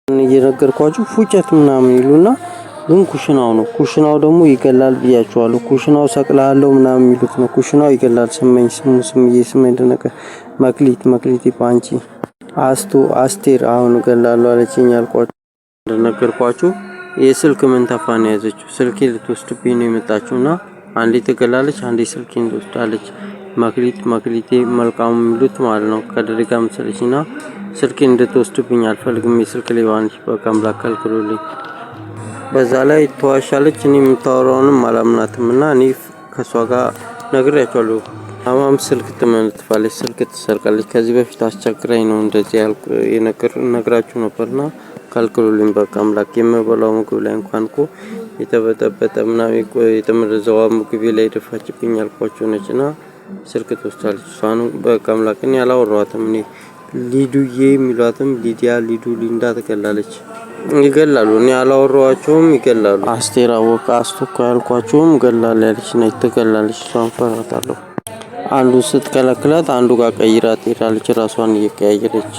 እየነገርኳችሁ ፉጨት ምናምን ይሉና ግን ኩሽናው ነው። ኩሽናው ደግሞ ይገላል ብያችኋለሁ። ኩሽናው ሰቅላለሁ ምናምን የሚሉት ነው። ኩሽናው ይገላል። ስመኝ ደነቀ መክሊት ፓንቺ አስቴር አሁን እገላለሁ አለችኝ ያልኳችሁ እንደነገርኳችሁ የስልክ መንተፋ ነው ያዘችው። ስልኬ ልትወስድብኝ ነው የመጣችውና አንዴ ትገላለች፣ አንዴ ስልኬን ትወስዳለች። መክሊቴ መልካሙ የሚሉት ማለት ነው። ከደረጋ መሰለችና ስልኬን እንድትወስድብኝ አልፈልግም። የስልክ ሌባ ነች። በቃ አምላክ ከልክሎልኝ። በዛ ላይ ተዋሻለች። እኔ የምታወራውንም አላምናትምና እኔ ከሷ ጋር ነግሬያቸዋለሁ። አማም ስልክ ትመልጥፋለች፣ ስልክ ትሰርቃለች። ከዚህ በፊት አስቸግራኝ ነው እንደዚህ ነግራችሁ ነበርና ከልክሎልኝ። በቃ አምላክ የምበላው ምግብ ላይ እንኳን እኮ የተበጠበጠ ምናምን የተመረዘው ምግብ ላይ ደፋችብኝ ያልኳችሁ ነችና ስልክ ትወስዳለች። እሷን በቃ አምላክ እኔ አላወራኋትም። እኔ ሊዱዬ የሚሏትም ሊንዳ ትገላለች። ይገላሉ። እኔ አላወራኋቸውም፣ ይገላሉ። አስቴር አወቀ አስቶካ ያልኳቸውም ገላል ያለች ነች፣ ትገላለች። እሷን ፈራታለሁ። አንዱ ስትከለክላት አንዱ ጋር ቀይራ ትሄዳለች፣ ራሷን እየቀያየረች